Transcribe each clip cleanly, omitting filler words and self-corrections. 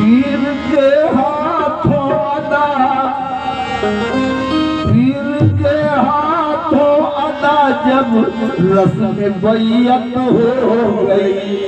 पीर के हाथों अदा, पीर के हाथों अदा जब रस्म बैयत हो गई।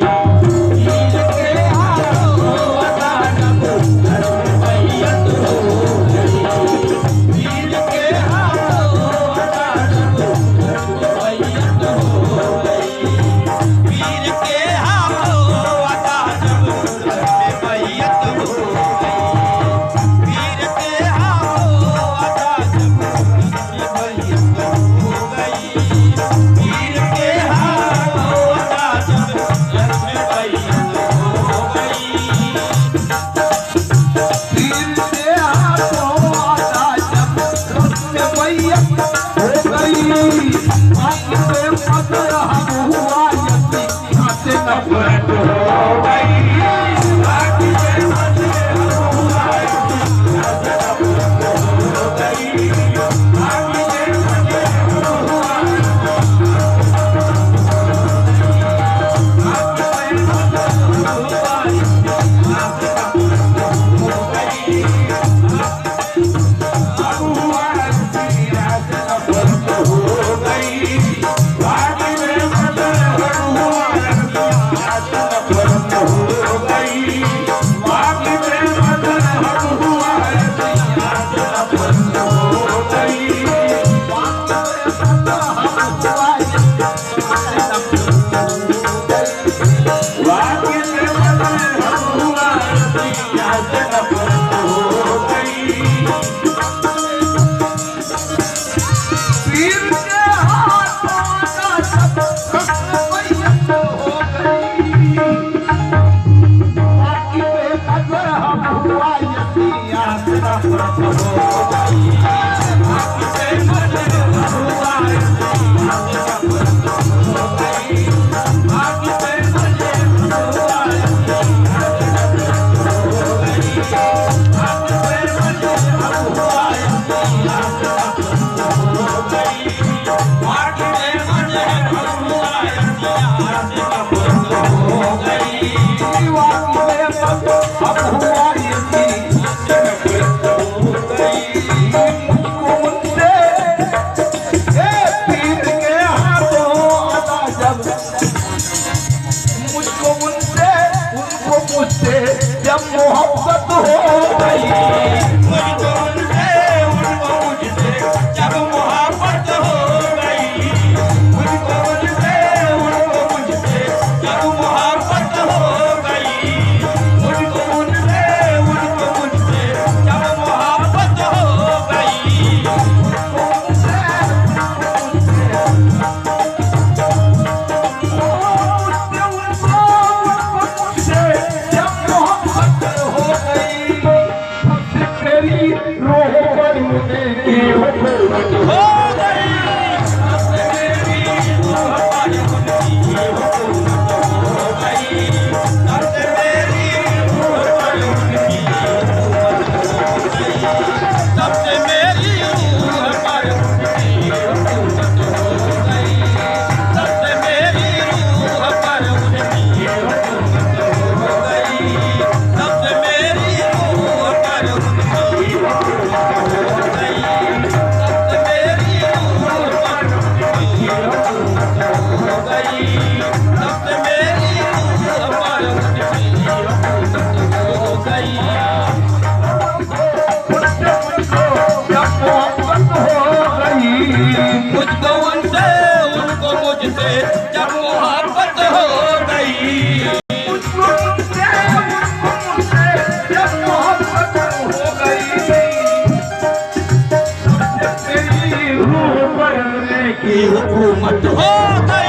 हुकूमत हो गई।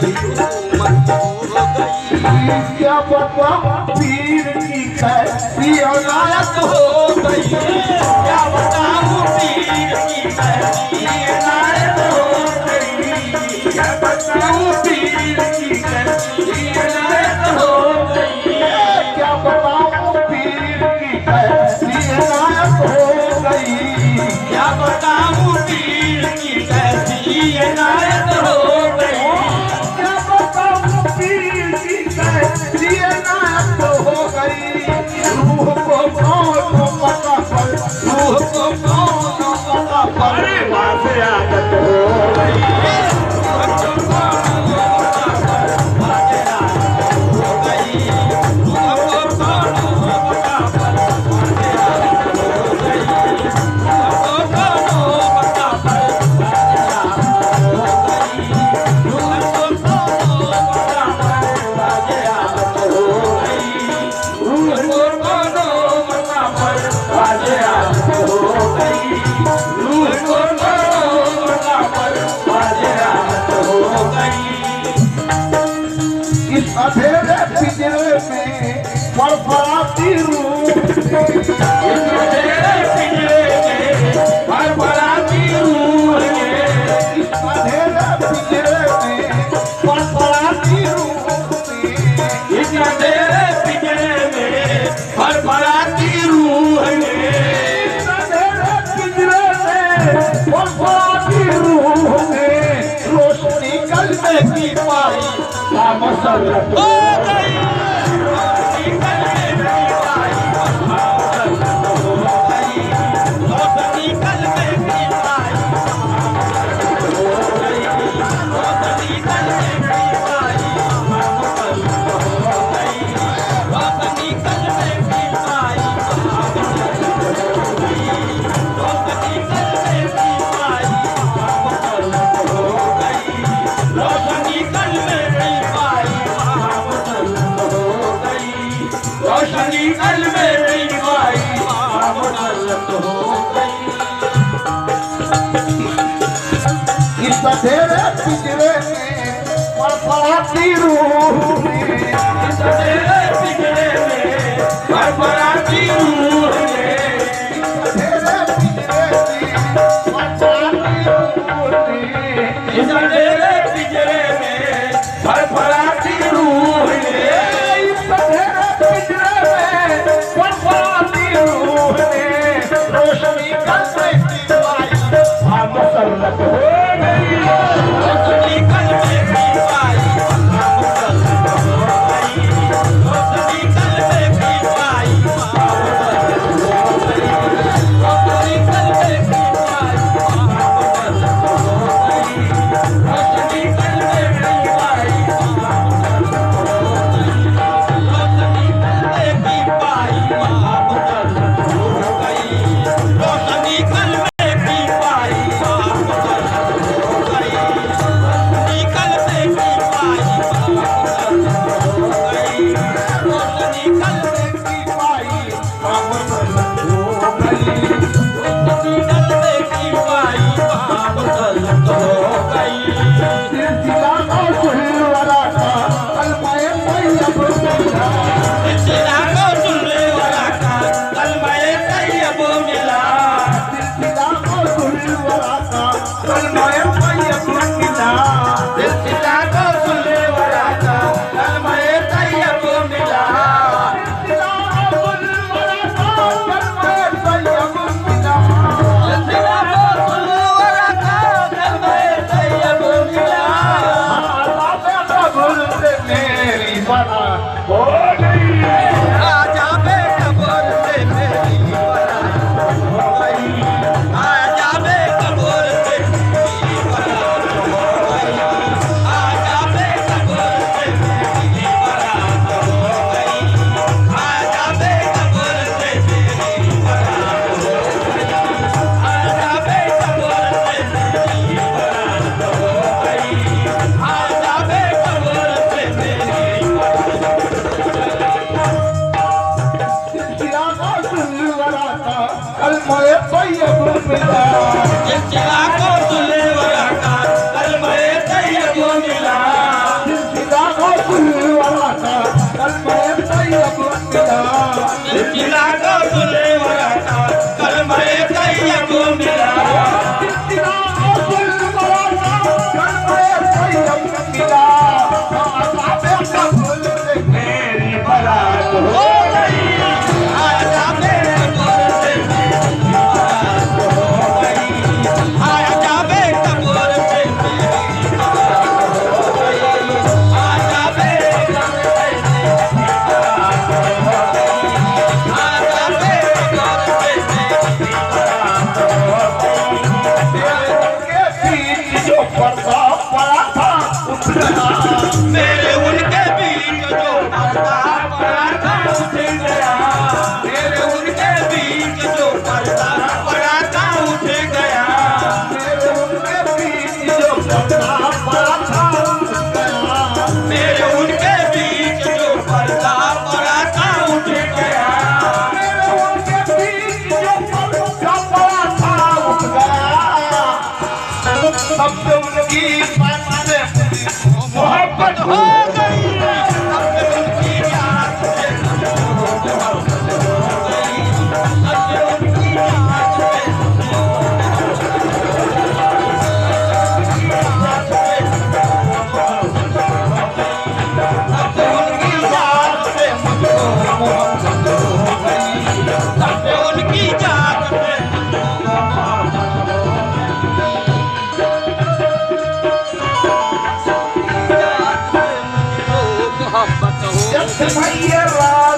भी हुकूमत हो गई। क्या बताऊं पीर की कैसी अनायत हो गई, क्या बताऊं पीर की कैसी इनायत हो गई। क्या बताऊं पीर की कैसी इनायत हो गई। क्या बताऊं पीर की कैसी इनायत हो गई। क्या बताऊं पीर की कैसी इनायत हो गई। क्या बताऊं पीर की कैसी इनायत हो गई। रूह को कौन पता पर, रूह को कौन पता पर वासे आदत हो गई। इस अंधेरे पिंजरे में फड़फड़ाती रूह, इस अंधेरे पिंजरे में फड़फड़ाती रूह ने, इस अंधेरे पिंजरे में फड़फड़ाती रूह ने, इस अंधेरे पिंजरे में फड़फड़ाती रूह ने, इस अंधेरे पिंजरे में फड़फड़ाती रूह ने रोशनी कलमे की पाई मसल्लत हो गई। रोशनी कलमे की पाई मसल्लत हो गई। रोशनी कलमे की पाई हो गई। रोशनी कलमे की पाई मसल्लत हो गई। रोशनी कलमे की पाई मसल्लत हो गई। रोशनी कलमे की पाई मसल्लत हो गई। रोशनी कलमे की पाई मसल्लत हो गई। रोशनी कलमे की पाई मसल्लत हो गई। इस अंधेरे पिंजरे में फड़फड़ाती रूह ने, इस अंधेरे पिंजरे में फड़फड़ाती रूह ने, अंधेरे पिंजरे में फड़फड़ाती रूह ने, इस अंधेरे पिंजरे में फड़फड़ाती रूह ने, इस अंधेरे पिंजरे में फड़फड़ाती रूह ने रोशनी कलमे की पाई मसल्लत हो गई। रोशनी कलमे की पाई मसल्लत हो गई। रोशनी कलमे की पाई मसल्लत हो गई। रोशनी कलमे की पाई मसल्लत हो गई। रोशनी कलमे की पाई बुलवाला था कल मैं तैयब मिला जिला का बुलवाला था कल मैं तैयब मिला जिला बुलवाला था कल मैं तैयब मिला आजा बेटा भूल से मेरी बारात हो गई आजा बेटा बोल से मेरी बात हो गई आजा बेटा बोल से मेरी बात हो गई आजा बेटा बोल से मेरी बात हो गई आजा बेटा बोल से मेरी बात हो गई के बीच जो पर्दा पड़ा था उठ गया मेरे उनके बीच जो पर्दा पड़ा था उठ गया मेरे उनके बीच जो पर्दा पड़ा था उठ गया मेरे उनके बीच जो पर्दा पड़ा था उठ गया मेरे उनके बीच जो पर्दा पड़ा था उठ गया मेरे उनके बीच जो पर्दा पड़ा था उठ गया सबसे उनकी से मोहब्बत हो गई अब उनकी याद से मोहब्बत हो गई अब उनकी याद से अब उनकी याद से मुझको मोहब्बत हो गई अब उनकी याद से जब भैया राज